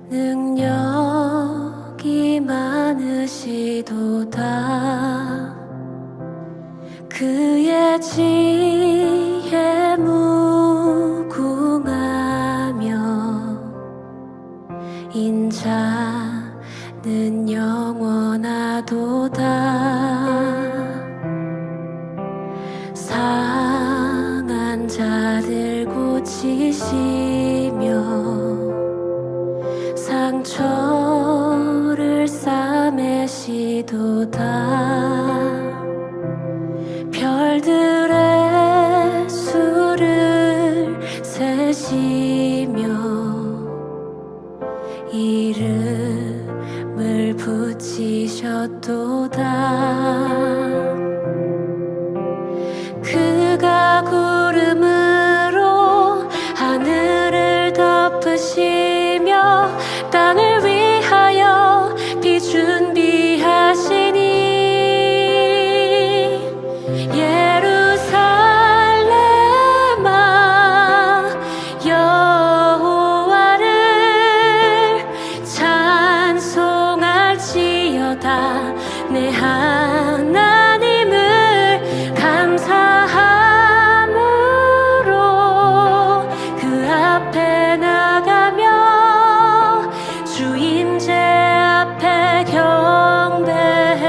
능력이 많으시도다. 그의 지혜 무궁하며 인자는 영원하도다. 상한 자들 고치시며 상처를 싸매시도다. 별들의 수를 세시며 이름을 붙이셨도다. 그가 구름으로 하늘을 덮으시며 땅을 위하여 비 준비하시니 예루살렘아 여호와를 찬송할지어다. 내 하나님을 감사함으로 그 앞에 나가며 주 임재 앞에 경배해.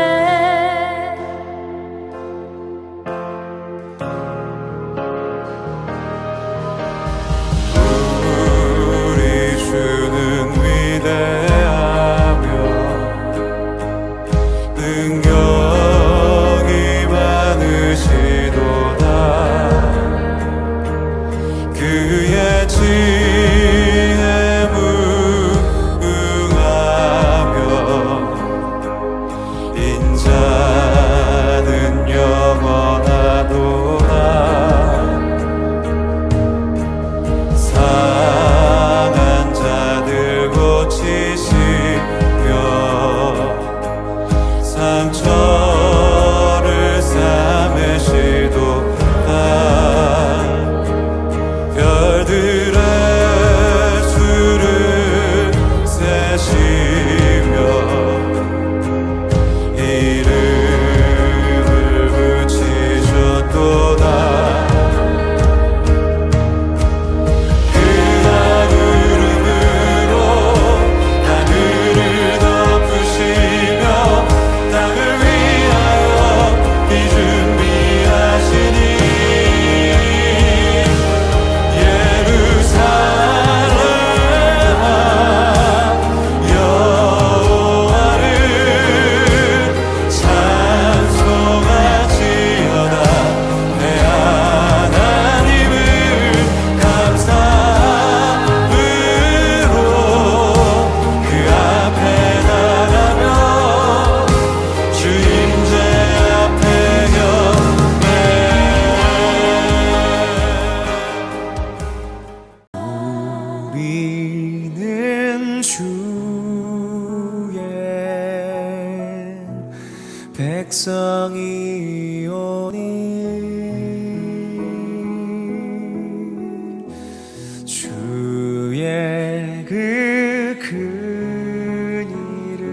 우리 주는 위대하며 능력이 많으시도다. 그의 지혜 무궁하며 인자는 영원하도다. 상한 자들 고치시며 상처를 싸매시도다. 별들의 수를 세시며 이름을 붙이셨도다. 그가 구름으로 하늘을 덮으시며 땅을 위하여 비 준비하시니 예루살렘아 여호와를 찬송할지어다. 내 하나님을 감사함으로 그 앞에 나가며 주 임재 앞에 경배. 우리는 주의 백성이오니 주의 그 큰 이름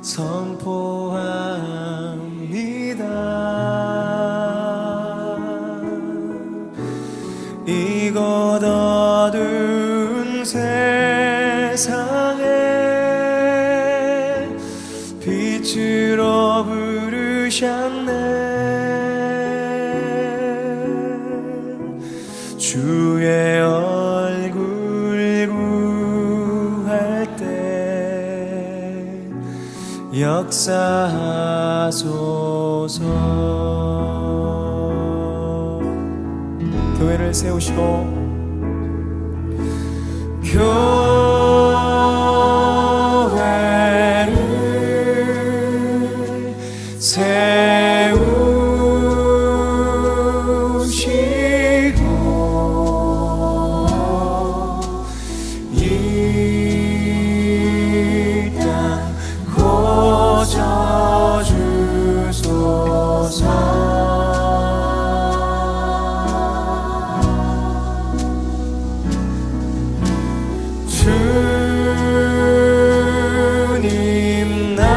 선포합니다. 이곳 어두운 세상에 빛으로 부르셨네. 주의 얼굴 구할 때 역사하소서. 교회를 세우시고 교회를 세우시고 이 땅 고쳐주소서. 주님 나라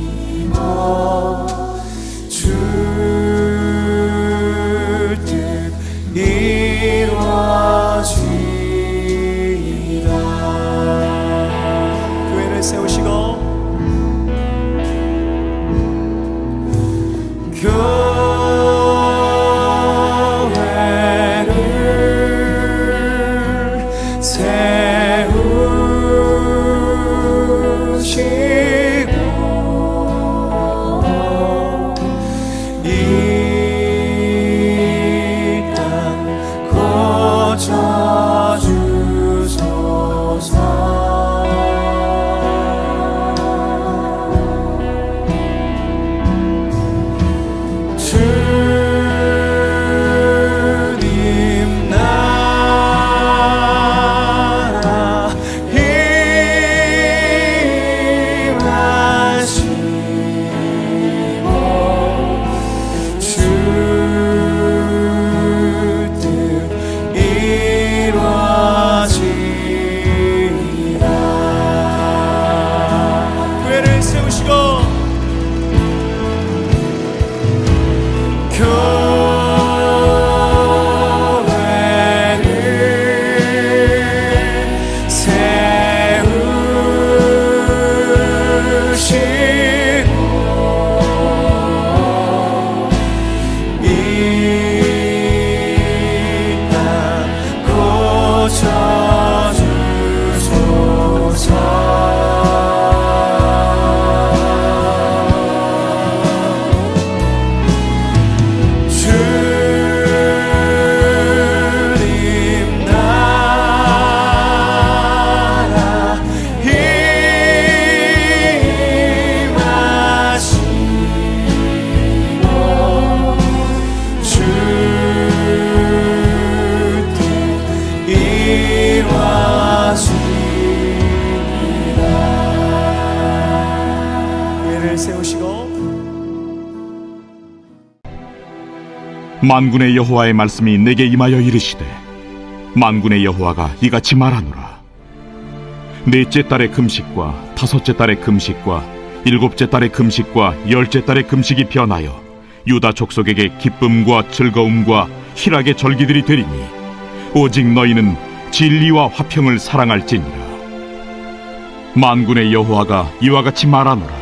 임하시고 주 뜻 이루어지리라. 교회를 세우시고 교회를 세우시고 이 땅 고쳐주소서. 주님 나라 임하시고 주 뜻 이루어지리라. 교회를 세우시고 교회를 세우시고 이 땅 고쳐주소서. 주님 나라 임하시고 주 뜻 이루어지리라. 교회를 세우시고 만군의 여호와의 말씀이 내게 임하여 이르시되 만군의 여호와가 이같이 말하노라. 넷째 달의 금식과 다섯째 달의 금식과 일곱째 달의 금식과 열째 달의 금식이 변하여 유다 족속에게 기쁨과 즐거움과 희락의 절기들이 되리니 오직 너희는 진리와 화평을 사랑할지니라. 만군의 여호와가 이와 같이 말하노라.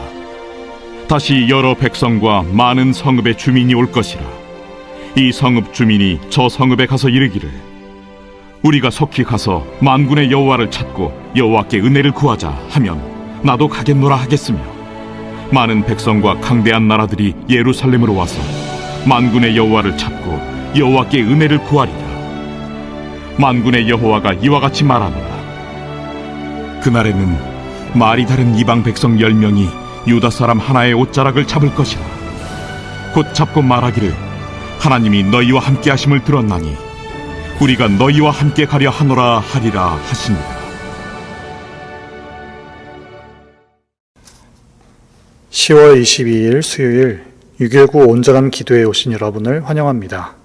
다시 여러 백성과 많은 성읍의 주민이 올 것이라. 이 성읍 주민이 저 성읍에 가서 이르기를 우리가 속히 가서 만군의 여호와를 찾고 여호와께 은혜를 구하자 하면 나도 가겠노라 하겠으며 많은 백성과 강대한 나라들이 예루살렘으로 와서 만군의 여호와를 찾고 여호와께 은혜를 구하리라. 만군의 여호와가 이와 같이 말하노라. 그날에는 말이 다른 이방 백성 10명이 유다 사람 하나의 옷자락을 잡을 것이라. 곧 잡고 말하기를 하나님이 너희와 함께 하심을 들었나니 우리가 너희와 함께 가려 하노라 하리라 하시니라. (10월 22일) 수요일 6.19 온전한 기도에 오신 여러분을 환영합니다.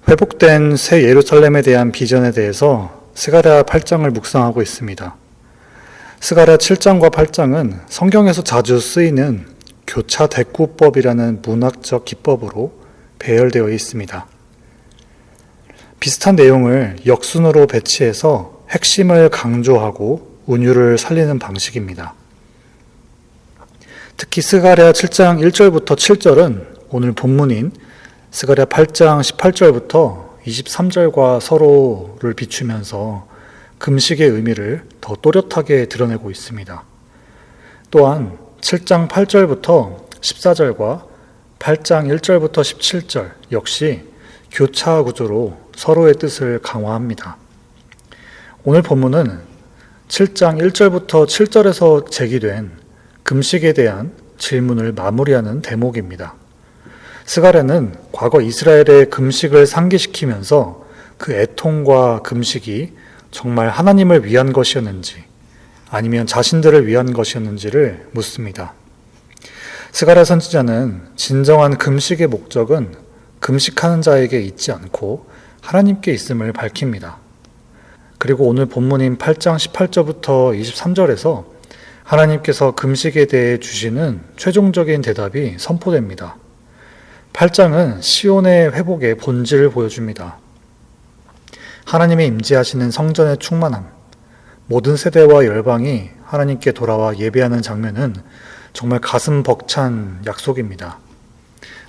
회복된 새 예루살렘에 대한 비전에 대해서 스가랴 8장을 묵상하고 있습니다. 스가랴 7장과 8장은 성경에서 자주 쓰이는 교차 대꾸법이라는 문학적 기법으로 배열되어 있습니다. 비슷한 내용을 역순으로 배치해서 핵심을 강조하고 운율을 살리는 방식입니다. 특히 스가랴 7장 1절부터 7절은 오늘 본문인 스가랴 8장 18절부터 23절과 서로를 비추면서 금식의 의미를 더 또렷하게 드러내고 있습니다. 또한 7장 8절부터 14절과 8장 1절부터 17절 역시 교차 구조로 서로의 뜻을 강화합니다. 오늘 본문은 7장 1절부터 7절에서 제기된 금식에 대한 질문을 마무리하는 대목입니다. 스가랴는 과거 이스라엘의 금식을 상기시키면서 그 애통과 금식이 정말 하나님을 위한 것이었는지 아니면 자신들을 위한 것이었는지를 묻습니다. 스가랴 선지자는 진정한 금식의 목적은 금식하는 자에게 있지 않고 하나님께 있음을 밝힙니다. 그리고 오늘 본문인 8장 18절부터 23절에서 하나님께서 금식에 대해 주시는 최종적인 대답이 선포됩니다. 8장은 시온의 회복의 본질을 보여줍니다. 하나님의 임재하시는 성전의 충만함, 모든 세대와 열방이 하나님께 돌아와 예배하는 장면은 정말 가슴 벅찬 약속입니다.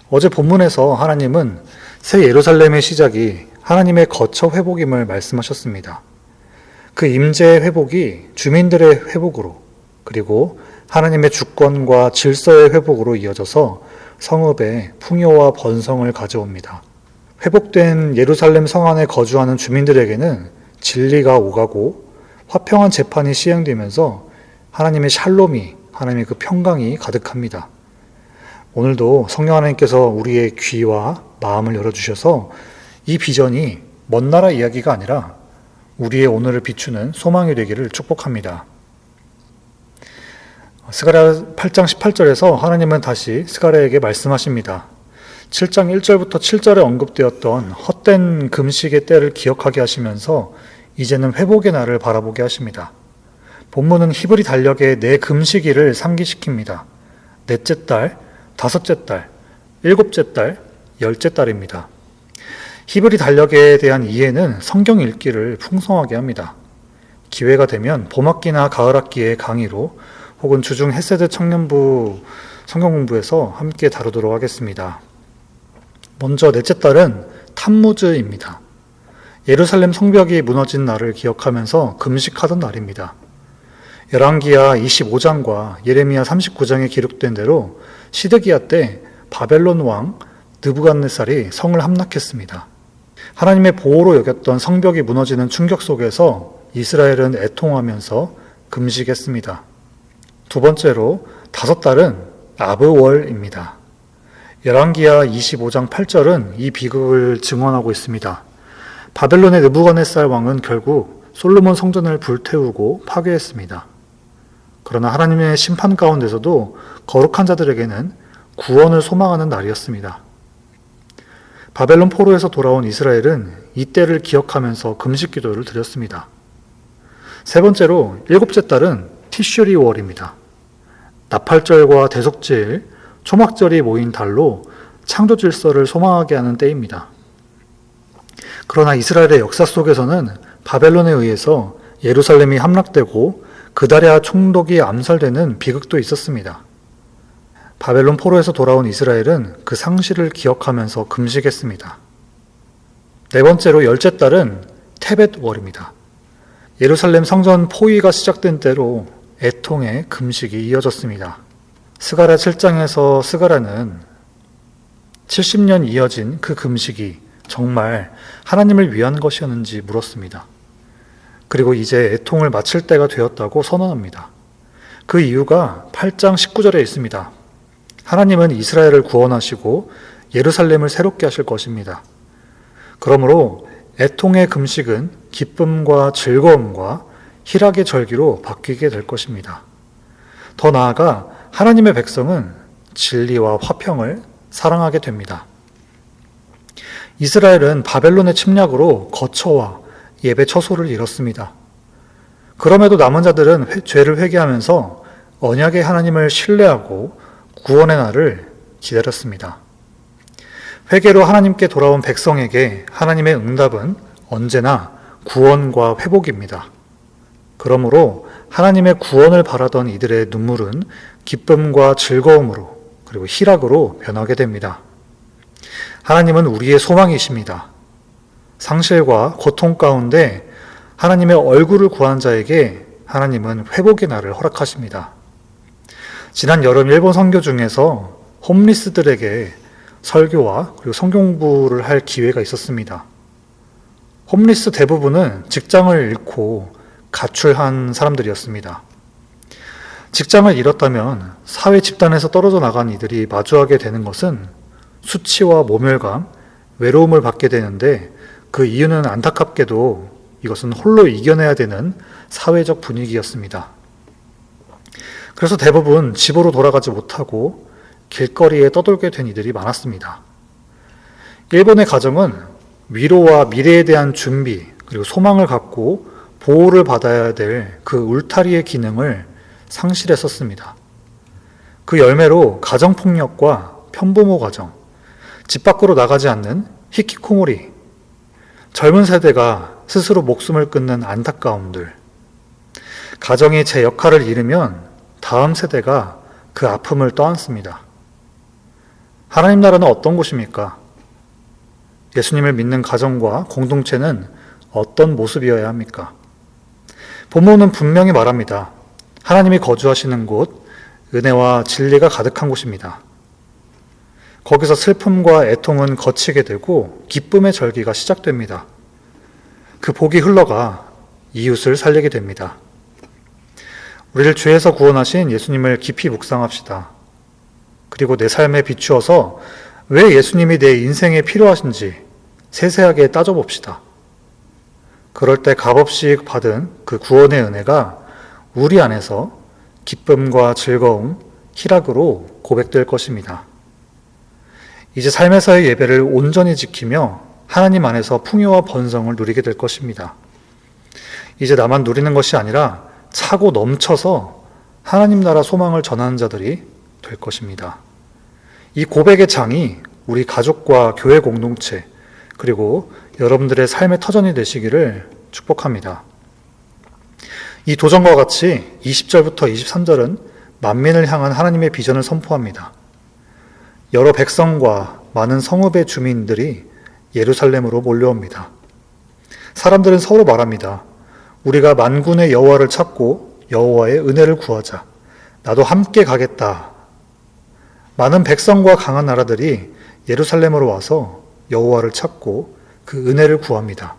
어제 본문에서 하나님은 새 예루살렘의 시작이 하나님의 거처 회복임을 말씀하셨습니다. 그 임재의 회복이 주민들의 회복으로, 그리고 하나님의 주권과 질서의 회복으로 이어져서 성읍에 풍요와 번성을 가져옵니다. 회복된 예루살렘 성 안에 거주하는 주민들에게는 진리가 오가고 화평한 재판이 시행되면서 하나님의 샬롬이, 하나님의 그 평강이 가득합니다. 오늘도 성령 하나님께서 우리의 귀와 마음을 열어주셔서 이 비전이 먼 나라 이야기가 아니라 우리의 오늘을 비추는 소망이 되기를 축복합니다. 스가랴 8장 18절에서 하나님은 다시 스가랴에게 말씀하십니다. 7장 1절부터 7절에 언급되었던 헛된 금식의 때를 기억하게 하시면서 이제는 회복의 날을 바라보게 하십니다. 본문은 히브리 달력의 네 금식일을 상기시킵니다. 넷째 달, 다섯째 달, 일곱째 달, 열째 달입니다. 히브리 달력에 대한 이해는 성경 읽기를 풍성하게 합니다. 기회가 되면 봄학기나 가을학기의 강의로 혹은 주중 헤세드 청년부 성경 공부에서 함께 다루도록 하겠습니다. 먼저 넷째 달은 탐무즈입니다. 예루살렘 성벽이 무너진 날을 기억하면서 금식하던 날입니다. 열왕기하 25장과 예레미야 39장에 기록된 대로 시드기야 때 바벨론 왕 느부갓네살이 성을 함락했습니다. 하나님의 보호로 여겼던 성벽이 무너지는 충격 속에서 이스라엘은 애통하면서 금식했습니다. 두 번째로 다섯 달은 아브월입니다. 열왕기하 25장 8절은 이 비극을 증언하고 있습니다. 바벨론의 느부갓네살 왕은 결국 솔로몬 성전을 불태우고 파괴했습니다. 그러나 하나님의 심판 가운데서도 거룩한 자들에게는 구원을 소망하는 날이었습니다. 바벨론 포로에서 돌아온 이스라엘은 이때를 기억하면서 금식 기도를 드렸습니다. 세 번째로 일곱째 달은 티슈리월입니다. 나팔절과 대속제일, 초막절이 모인 달로 창조 질서를 소망하게 하는 때입니다. 그러나 이스라엘의 역사 속에서는 바벨론에 의해서 예루살렘이 함락되고 그다랴 총독이 암살되는 비극도 있었습니다. 바벨론 포로에서 돌아온 이스라엘은 그 상실을 기억하면서 금식했습니다. 네 번째로 열째 달은 테벳월입니다. 예루살렘 성전 포위가 시작된 때로 애통의 금식이 이어졌습니다. 스가랴 7장에서 스가랴는 70년 이어진 그 금식이 정말 하나님을 위한 것이었는지 물었습니다. 그리고 이제 애통을 마칠 때가 되었다고 선언합니다. 그 이유가 8장 19절에 있습니다. 하나님은 이스라엘을 구원하시고 예루살렘을 새롭게 하실 것입니다. 그러므로 애통의 금식은 기쁨과 즐거움과 희락의 절기로 바뀌게 될 것입니다. 더 나아가 하나님의 백성은 진리와 화평을 사랑하게 됩니다. 이스라엘은 바벨론의 침략으로 거처와 예배 처소를 잃었습니다. 그럼에도 남은 자들은 죄를 회개하면서 언약의 하나님을 신뢰하고 구원의 날을 기다렸습니다. 회개로 하나님께 돌아온 백성에게 하나님의 응답은 언제나 구원과 회복입니다. 그러므로 하나님의 구원을 바라던 이들의 눈물은 기쁨과 즐거움으로 그리고 희락으로 변하게 됩니다. 하나님은 우리의 소망이십니다. 상실과 고통 가운데 하나님의 얼굴을 구한 자에게 하나님은 회복의 날을 허락하십니다. 지난 여름 일본 선교 중에서 홈리스들에게 설교와 그리고 성경 공부를 할 기회가 있었습니다. 홈리스 대부분은 직장을 잃고 가출한 사람들이었습니다. 직장을 잃었다면 사회 집단에서 떨어져 나간 이들이 마주하게 되는 것은 수치와 모멸감, 외로움을 받게 되는데 그 이유는 안타깝게도 이것은 홀로 이겨내야 되는 사회적 분위기였습니다. 그래서 대부분 집으로 돌아가지 못하고 길거리에 떠돌게 된 이들이 많았습니다. 일본의 가정은 위로와 미래에 대한 준비 그리고 소망을 갖고 보호를 받아야 될 그 울타리의 기능을 상실했었습니다. 그 열매로 가정폭력과 편부모 가정, 집 밖으로 나가지 않는 히키코모리, 젊은 세대가 스스로 목숨을 끊는 안타까움들, 가정이 제 역할을 잃으면 다음 세대가 그 아픔을 떠안습니다. 하나님 나라는 어떤 곳입니까? 예수님을 믿는 가정과 공동체는 어떤 모습이어야 합니까? 본문은 분명히 말합니다. 하나님이 거주하시는 곳, 은혜와 진리가 가득한 곳입니다. 거기서 슬픔과 애통은 거치게 되고 기쁨의 절기가 시작됩니다. 그 복이 흘러가 이웃을 살리게 됩니다. 우리를 죄에서 구원하신 예수님을 깊이 묵상합시다. 그리고 내 삶에 비추어서 왜 예수님이 내 인생에 필요하신지 세세하게 따져봅시다. 그럴 때 값없이 받은 그 구원의 은혜가 우리 안에서 기쁨과 즐거움, 희락으로 고백될 것입니다. 이제 삶에서의 예배를 온전히 지키며 하나님 안에서 풍요와 번성을 누리게 될 것입니다. 이제 나만 누리는 것이 아니라 차고 넘쳐서 하나님 나라 소망을 전하는 자들이 될 것입니다. 이 고백의 장이 우리 가족과 교회 공동체 그리고 여러분들의 삶의 터전이 되시기를 축복합니다. 이 도전과 같이 20절부터 23절은 만민을 향한 하나님의 비전을 선포합니다. 여러 백성과 많은 성읍의 주민들이 예루살렘으로 몰려옵니다. 사람들은 서로 말합니다. 우리가 만군의 여호와를 찾고 여호와의 은혜를 구하자. 나도 함께 가겠다. 많은 백성과 강한 나라들이 예루살렘으로 와서 여호와를 찾고 그 은혜를 구합니다.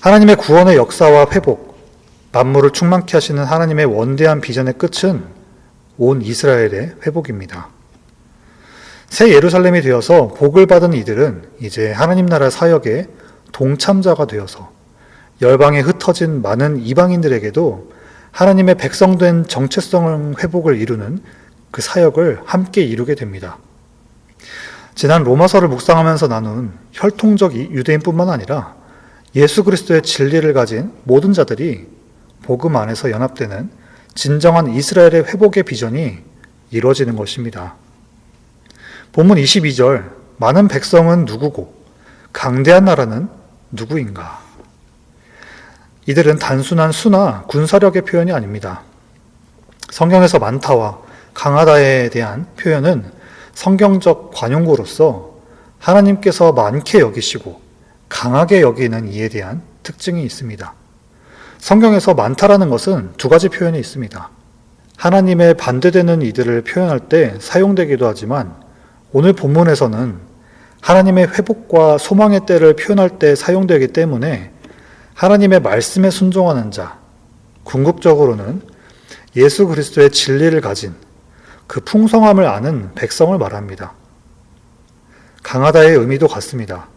하나님의 구원의 역사와 회복, 만물을 충만케 하시는 하나님의 원대한 비전의 끝은 온 이스라엘의 회복입니다. 새 예루살렘이 되어서 복을 받은 이들은 이제 하나님 나라 사역의 동참자가 되어서 열방에 흩어진 많은 이방인들에게도 하나님의 백성된 정체성 회복을 이루는 그 사역을 함께 이루게 됩니다. 지난 로마서를 묵상하면서 나눈 혈통적 유대인뿐만 아니라 예수 그리스도의 진리를 가진 모든 자들이 복음 안에서 연합되는 진정한 이스라엘의 회복의 비전이 이루어지는 것입니다. 본문 22절, 많은 백성은 누구고 강대한 나라는 누구인가? 이들은 단순한 수나 군사력의 표현이 아닙니다. 성경에서 많다와 강하다에 대한 표현은 성경적 관용구로서 하나님께서 많게 여기시고 강하게 여기는 이에 대한 특징이 있습니다. 성경에서 많다라는 것은 두 가지 표현이 있습니다. 하나님의 반대되는 이들을 표현할 때 사용되기도 하지만 오늘 본문에서는 하나님의 회복과 소망의 때를 표현할 때 사용되기 때문에 하나님의 말씀에 순종하는 자, 궁극적으로는 예수 그리스도의 진리를 가진 그 풍성함을 아는 백성을 말합니다. 강하다의 의미도 같습니다.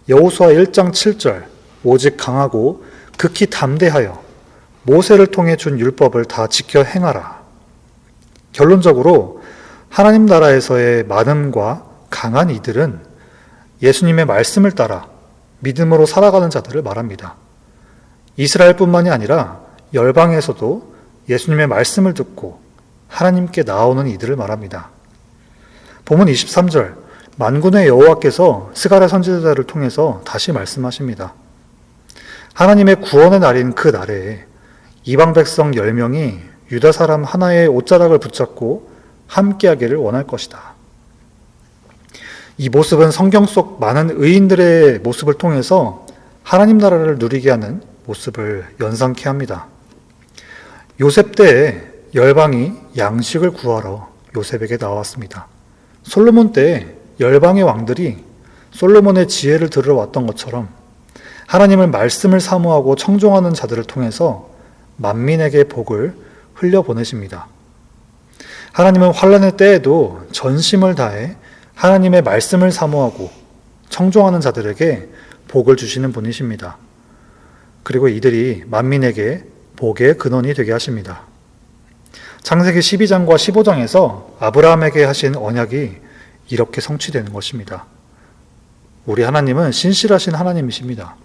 여호수아 1장 7절, 오직 강하고 극히 담대하여 모세를 통해 준 율법을 다 지켜 행하라. 결론적으로 하나님 나라에서의 많음과 강한 이들은 예수님의 말씀을 따라 믿음으로 살아가는 자들을 말합니다. 이스라엘뿐만이 아니라 열방에서도 예수님의 말씀을 듣고 하나님께 나오는 이들을 말합니다. 본문 23절, 만군의 여호와께서 스가랴 선지자를 통해서 다시 말씀하십니다. 하나님의 구원의 날인 그 날에 이방 백성 10명이 유다 사람 하나의 옷자락을 붙잡고 함께하기를 원할 것이다. 이 모습은 성경 속 많은 의인들의 모습을 통해서 하나님 나라를 누리게 하는 모습을 연상케 합니다. 요셉 때에 열방이 양식을 구하러 요셉에게 나왔습니다. 솔로몬 때에 열방의 왕들이 솔로몬의 지혜를 들으러 왔던 것처럼 하나님을 말씀을 사모하고 청종하는 자들을 통해서 만민에게 복을 흘려보내십니다. 하나님은 환난의 때에도 전심을 다해 하나님의 말씀을 사모하고 청종하는 자들에게 복을 주시는 분이십니다. 그리고 이들이 만민에게 복의 근원이 되게 하십니다. 창세기 12장과 15장에서 아브라함에게 하신 언약이 이렇게 성취되는 것입니다. 우리 하나님은 신실하신 하나님이십니다.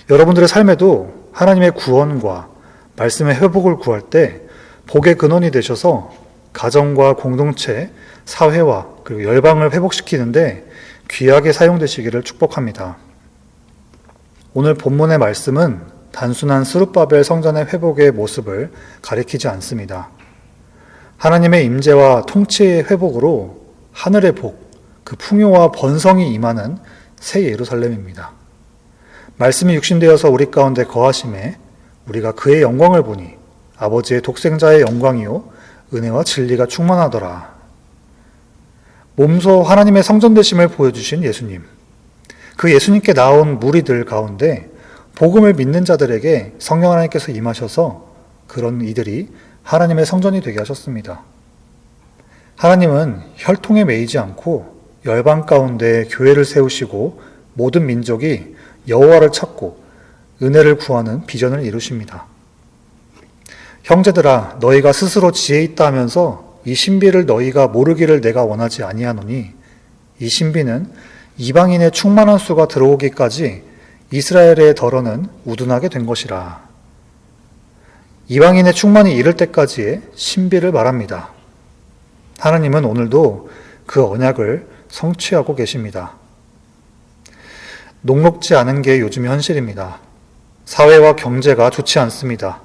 여러분들의 삶에도 하나님의 구원과 말씀의 회복을 구할 때 복의 근원이 되셔서 가정과 공동체, 사회와 그리고 열방을 회복시키는데 귀하게 사용되시기를 축복합니다. 오늘 본문의 말씀은 단순한 스룹바벨 성전의 회복의 모습을 가리키지 않습니다. 하나님의 임재와 통치의 회복으로 하늘의 복, 그 풍요와 번성이 임하는 새 예루살렘입니다. 말씀이 육신되어서 우리 가운데 거하심에 우리가 그의 영광을 보니 아버지의 독생자의 영광이요 은혜와 진리가 충만하더라. 몸소 하나님의 성전 되심을 보여주신 예수님. 그 예수님께 나온 무리들 가운데 복음을 믿는 자들에게 성령 하나님께서 임하셔서 그런 이들이 하나님의 성전이 되게 하셨습니다. 하나님은 혈통에 매이지 않고 열방 가운데 교회를 세우시고 모든 민족이 여호와를 찾고 은혜를 구하는 비전을 이루십니다. 형제들아, 너희가 스스로 지혜 있다 하면서 이 신비를 너희가 모르기를 내가 원하지 아니하노니 이 신비는 이방인의 충만한 수가 들어오기까지 이스라엘의 덜어는 우둔하게 된 것이라. 이방인의 충만이 이를 때까지의 신비를 말합니다. 하나님은 오늘도 그 언약을 성취하고 계십니다. 녹록지 않은 게 요즘 현실입니다. 사회와 경제가 좋지 않습니다.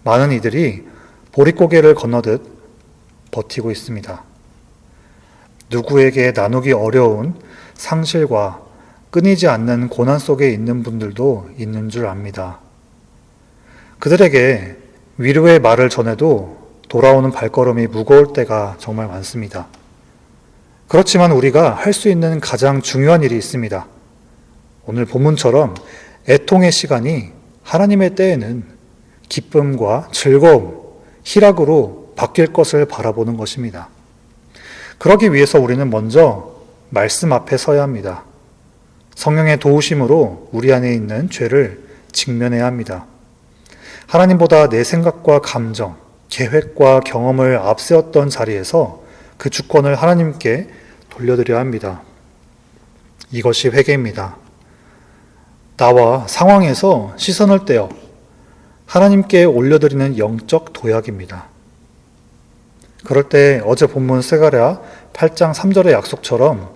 많은 이들이 보릿고개를 건너듯 버티고 있습니다. 누구에게 나누기 어려운 상실과 끊이지 않는 고난 속에 있는 분들도 있는 줄 압니다. 그들에게 위로의 말을 전해도 돌아오는 발걸음이 무거울 때가 정말 많습니다. 그렇지만 우리가 할 수 있는 가장 중요한 일이 있습니다. 오늘 본문처럼 애통의 시간이 하나님의 때에는 기쁨과 즐거움, 희락으로 바뀔 것을 바라보는 것입니다. 그러기 위해서 우리는 먼저 말씀 앞에 서야 합니다. 성령의 도우심으로 우리 안에 있는 죄를 직면해야 합니다. 하나님보다 내 생각과 감정, 계획과 경험을 앞세웠던 자리에서 그 주권을 하나님께 돌려드려야 합니다. 이것이 회개입니다. 나와 상황에서 시선을 떼어 하나님께 올려드리는 영적 도약입니다. 그럴 때 어제 본문 스가랴 8장 3절의 약속처럼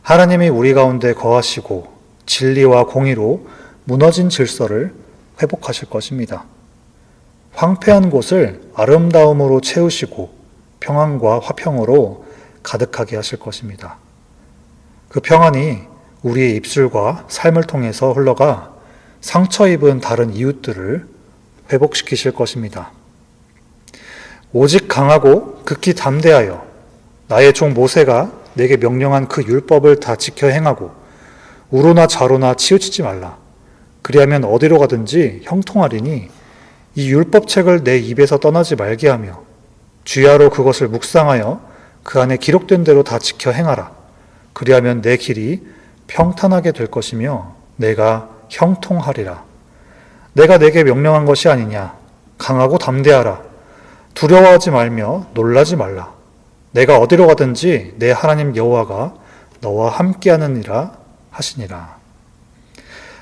하나님이 우리 가운데 거하시고 진리와 공의로 무너진 질서를 회복하실 것입니다. 황폐한 곳을 아름다움으로 채우시고 평안과 화평으로 가득하게 하실 것입니다. 그 평안이 우리의 입술과 삶을 통해서 흘러가 상처 입은 다른 이웃들을 회복시키실 것입니다. 오직 강하고 극히 담대하여 나의 종 모세가 내게 명령한 그 율법을 다 지켜 행하고 우로나 좌로나 치우치지 말라. 그리하면 어디로 가든지 형통하리니 이 율법책을 내 입에서 떠나지 말게 하며 주야로 그것을 묵상하여 그 안에 기록된 대로 다 지켜 행하라. 그리하면 내 길이 평탄하게 될 것이며 내가 형통하리라. 내가 내게 명령한 것이 아니냐. 강하고 담대하라. 두려워하지 말며 놀라지 말라. 내가 어디로 가든지 내 하나님 여호와가 너와 함께하느니라 하시니라.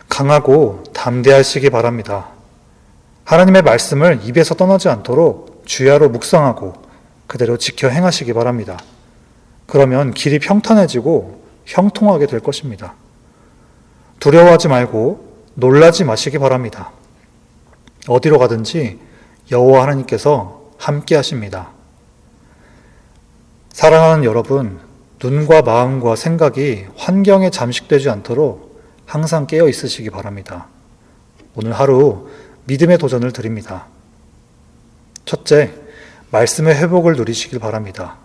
강하고 담대하시기 바랍니다. 하나님의 말씀을 입에서 떠나지 않도록 주야로 묵상하고 그대로 지켜 행하시기 바랍니다. 그러면 길이 평탄해지고 형통하게 될 것입니다. 두려워하지 말고 놀라지 마시기 바랍니다. 어디로 가든지 여호와 하나님께서 함께 하십니다. 사랑하는 여러분, 눈과 마음과 생각이 환경에 잠식되지 않도록 항상 깨어 있으시기 바랍니다. 오늘 하루 믿음의 도전을 드립니다. 첫째, 말씀의 회복을 누리시길 바랍니다.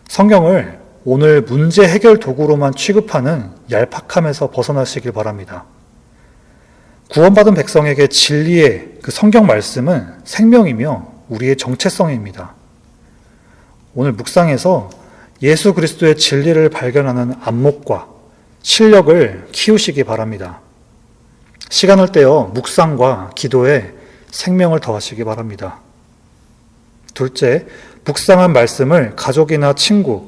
성경을 오늘 문제 해결 도구로만 취급하는 얄팍함에서 벗어나시길 바랍니다. 구원받은 백성에게 진리의 그 성경 말씀은 생명이며 우리의 정체성입니다. 오늘 묵상에서 예수 그리스도의 진리를 발견하는 안목과 실력을 키우시기 바랍니다. 시간을 떼어 묵상과 기도에 생명을 더하시기 바랍니다. 둘째, 묵상한 말씀을 가족이나 친구,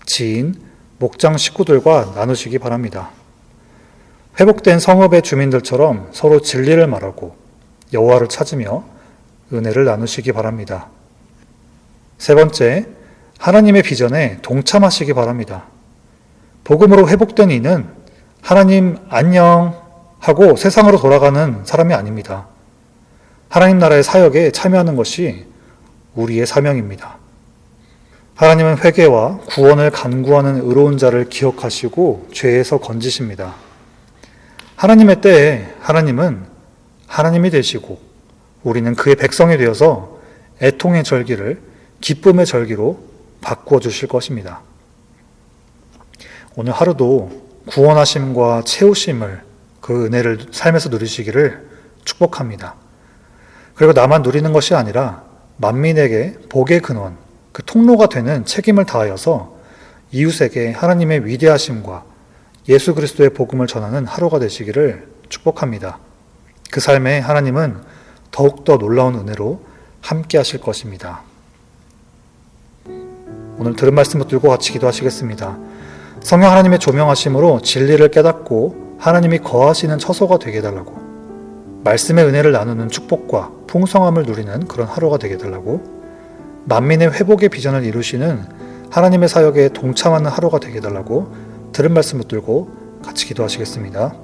지인, 목장 식구들과 나누시기 바랍니다. 회복된 성읍의 주민들처럼 서로 진리를 말하고 여호와를 찾으며 은혜를 나누시기 바랍니다. 세 번째, 하나님의 비전에 동참하시기 바랍니다. 복음으로 회복된 이는 하나님 안녕 하고 세상으로 돌아가는 사람이 아닙니다. 하나님 나라의 사역에 참여하는 것이 우리의 사명입니다. 하나님은 회개와 구원을 간구하는 의로운 자를 기억하시고 죄에서 건지십니다. 하나님의 때에 하나님은 하나님이 되시고 우리는 그의 백성이 되어서 애통의 절기를 기쁨의 절기로 바꾸어 주실 것입니다. 오늘 하루도 구원하심과 채우심을 그 은혜를 삶에서 누리시기를 축복합니다. 그리고 나만 누리는 것이 아니라 만민에게 복의 근원, 그 통로가 되는 책임을 다하여서 이웃에게 하나님의 위대하심과 예수 그리스도의 복음을 전하는 하루가 되시기를 축복합니다. 그 삶에 하나님은 더욱더 놀라운 은혜로 함께 하실 것입니다. 오늘 들은 말씀 붙들고 같이 기도하시겠습니다. 성령 하나님의 조명하심으로 진리를 깨닫고 하나님이 거하시는 처소가 되게 해달라고, 말씀의 은혜를 나누는 축복과 풍성함을 누리는 그런 하루가 되게 해달라고, 만민의 회복의 비전을 이루시는 하나님의 사역에 동참하는 하루가 되게 해달라고 들은 말씀 붙들고 같이 기도하시겠습니다.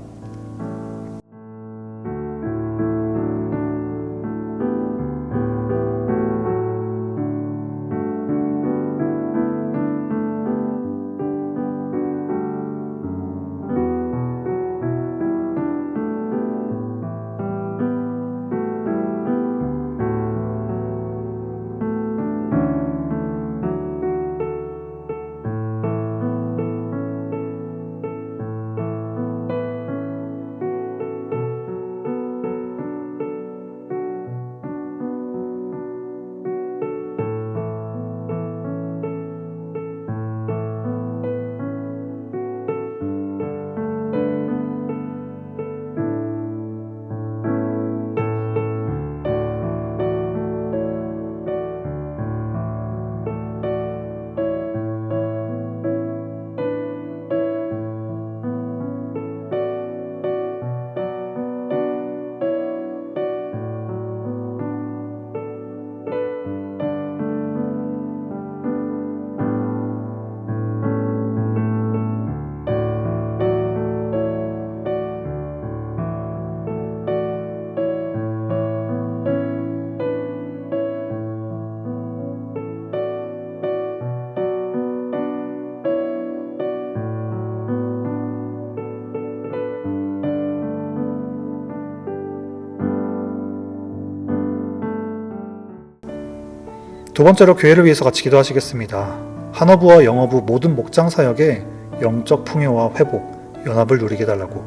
두 번째로 교회를 위해서 같이 기도하시겠습니다. 한어부와 영어부 모든 목장 사역에 영적 풍요와 회복, 연합을 누리게 해달라고,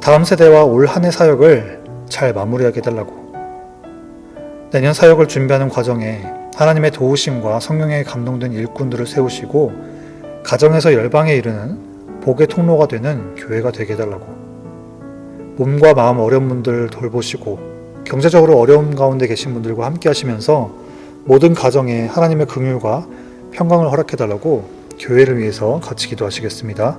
다음 세대와 올 한 해 사역을 잘 마무리하게 해달라고, 내년 사역을 준비하는 과정에 하나님의 도우심과 성령에 감동된 일꾼들을 세우시고 가정에서 열방에 이르는 복의 통로가 되는 교회가 되게 해달라고, 몸과 마음 어려운 분들 돌보시고 경제적으로 어려움 가운데 계신 분들과 함께 하시면서 모든 가정에 하나님의 긍휼과 평강을 허락해달라고 교회를 위해서 같이 기도하시겠습니다.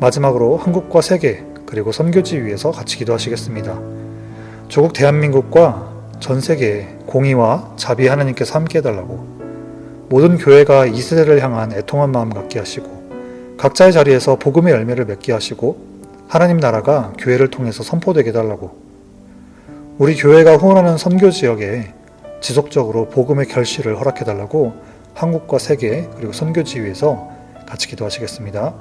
마지막으로 한국과 세계 그리고 선교지 위에서 같이 기도하시겠습니다. 조국 대한민국과 전 세계에 공의와 자비 하나님께서 함께 해달라고, 모든 교회가 이 세대를 향한 애통한 마음 갖게 하시고 각자의 자리에서 복음의 열매를 맺게 하시고 하나님 나라가 교회를 통해서 선포되게 해달라고, 우리 교회가 후원하는 선교 지역에 지속적으로 복음의 결실을 허락해달라고 한국과 세계 그리고 선교지 위에서 같이 기도하시겠습니다.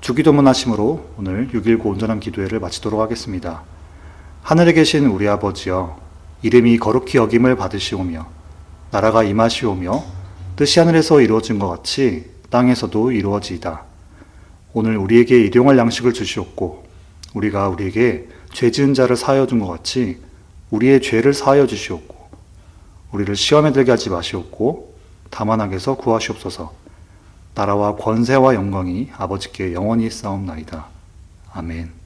주기도문 하심으로 오늘 6.19 온전한 기도회를 마치도록 하겠습니다. 하늘에 계신 우리 아버지여, 이름이 거룩히 여김을 받으시오며 나라가 임하시오며 뜻이 하늘에서 이루어진 것 같이 땅에서도 이루어지이다. 오늘 우리에게 일용할 양식을 주시옵고 우리가 우리에게 죄 지은 자를 사하여 준 것 같이 우리의 죄를 사하여 주시옵고 우리를 시험에 들게 하지 마시옵고 다만 악에서 구하시옵소서. 나라와 권세와 영광이 아버지께 영원히 싸움나이다. 아멘.